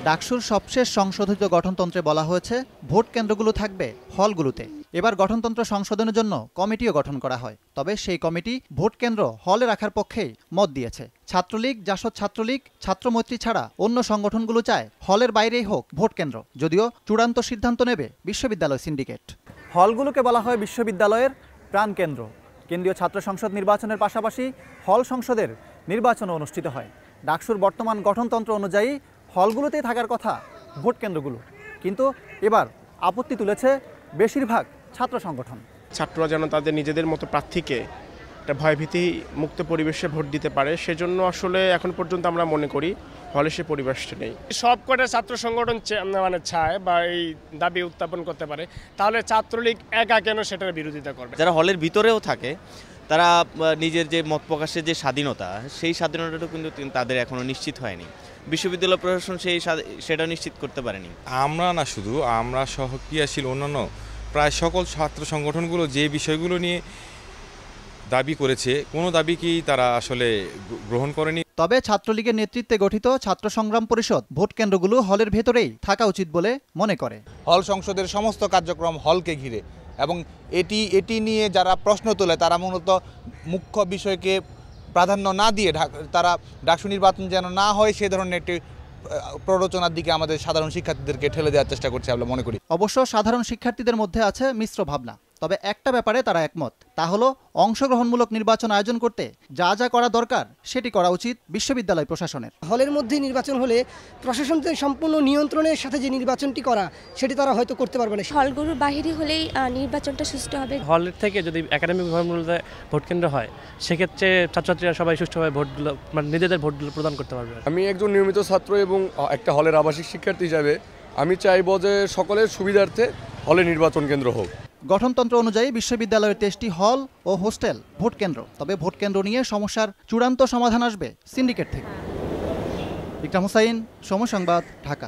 ডাকসুর সবশেষ সংশোধিত গঠনতন্ত্রে বলা হয়েছে ভোট কেন্দ্রগুলো থাকবে হলগুলোতে। এবার গঠনতন্ত্র সংশোধনের জন্য কমিটিও গঠন করা হয়। তবে সেই কমিটি ভোট কেন্দ্র হলে রাখার পক্ষেই মত দিয়েছে। ছাত্রলীগ, জাসদ ছাত্রলীগ, ছাত্রমৈত্রী ছাড়া অন্য সংগঠনগুলো চায় হলের বাইরেই হোক ভোট কেন্দ্র, যদিও চূড়ান্ত সিদ্ধান্ত নেবে বিশ্ববিদ্যালয় সিন্ডিকেট। হলগুলোকে বলা হয় বিশ্ববিদ্যালয়ের প্রাণকেন্দ্র। কেন্দ্রীয় ছাত্র সংসদ নির্বাচনের পাশাপাশি হল সংসদের নির্বাচনও অনুষ্ঠিত হয়। ডাকসুর বর্তমান গঠনতন্ত্র অনুযায়ী হলগুলোতেই থাকার কথা ভোট কেন্দ্রগুলো, কিন্তু এবার আপত্তি তুলেছে বেশিরভাগ ছাত্র সংগঠন। ছাত্ররা যেন তাদের নিজেদের মতো প্রার্থীকে একটা ভয়ভীতি মুক্ত পরিবেশে ভোট দিতে পারে, সেজন্য আসলে এখন পর্যন্ত আমরা মনে করি হলে সে পরিবেশটা নেই। সব কটা ছাত্র সংগঠন চায় বা এই দাবি উত্থাপন করতে পারে, তাহলে ছাত্রলীগ একা কেন সেটার বিরোধিতা করবে? যারা হলের ভিতরেও থাকে তারা নিজের যে মত প্রকাশের যে স্বাধীনতা, সেই স্বাধীনতাটা কিন্তু তাদের এখনো নিশ্চিত হয়নি। বিশ্ববিদ্যালয় প্রশাসন সেটা নিশ্চিত করতে পারেনি। আমরা না, শুধু আমরা সহ ক্রিয়াশীল অন্যান্য প্রায় সকল ছাত্র সংগঠনগুলো যে বিষয়গুলো নিয়ে দাবি করেছে, কোনো দাবিকেই তারা আসলে গ্রহণ করেনি। তবে ছাত্রলীগের নেতৃত্বে গঠিত ছাত্র সংগ্রাম পরিষদ ভোট কেন্দ্রগুলো হলের ভেতরেই থাকা উচিত বলে মনে করে। হল সংসদের সমস্ত কার্যক্রম হলকে ঘিরে, এবং এটি নিয়ে যারা প্রশ্ন তোলে তারা মূলত মুখ্য বিষয়কে প্রাধান্য না দিয়ে তারা ডাকসু নির্বাচন যেন না হয় সে ধরনের একটি প্ররোচনার দিকে আমাদের সাধারণ শিক্ষার্থীদেরকে ঠেলে দেওয়ার চেষ্টা করছে আমরা মনে করি। অবশ্য সাধারণ শিক্ষার্থীদের মধ্যে আছে মিশ্র ভাবনা। তবে একটা ব্যাপারে তারা একমত, তা হলো অংশগ্রহণমূলক নির্বাচন আয়োজন করতে যা যা করা দরকার সেটি করা উচিত বিশ্ববিদ্যালয় প্রশাসনের। হলের মধ্যে নির্বাচন হলে প্রশাসনের সম্পূর্ণ নিয়ন্ত্রণের সাথে যে নির্বাচনটি করা সেটি তারা হয়তো করতে পারবে না। হলগুলোর বাইরে হলেই নির্বাচনটা সুষ্ঠু হবে। হলের থেকে যদি একাডেমিক ভবনগুলোতে ভোট কেন্দ্র হয়, সেক্ষেত্রে ছাত্রছাত্রীরা সবাই সুষ্ঠুভাবে ভোটগুলো নিজেদের ভোটগুলো প্রদান করতে পারবে। আমি একজন নিয়মিত ছাত্র এবং একটা হলের আবাসিক শিক্ষার্থী হিসাবে আমি চাইব যে সকলের সুবিধার্থে হলে নির্বাচন কেন্দ্র হোক। গঠনতন্ত্র অনুযায়ী বিশ্ববিদ্যালয়ের 23টি হল ও হোস্টেল ভোট কেন্দ্র। তবে ভোট কেন্দ্র নিয়ে সমস্যার চূড়ান্ত সমাধান আসবে সিন্ডিকেট থেকে। ইকরাম হোসাইন, সময় সংবাদ, ঢাকা।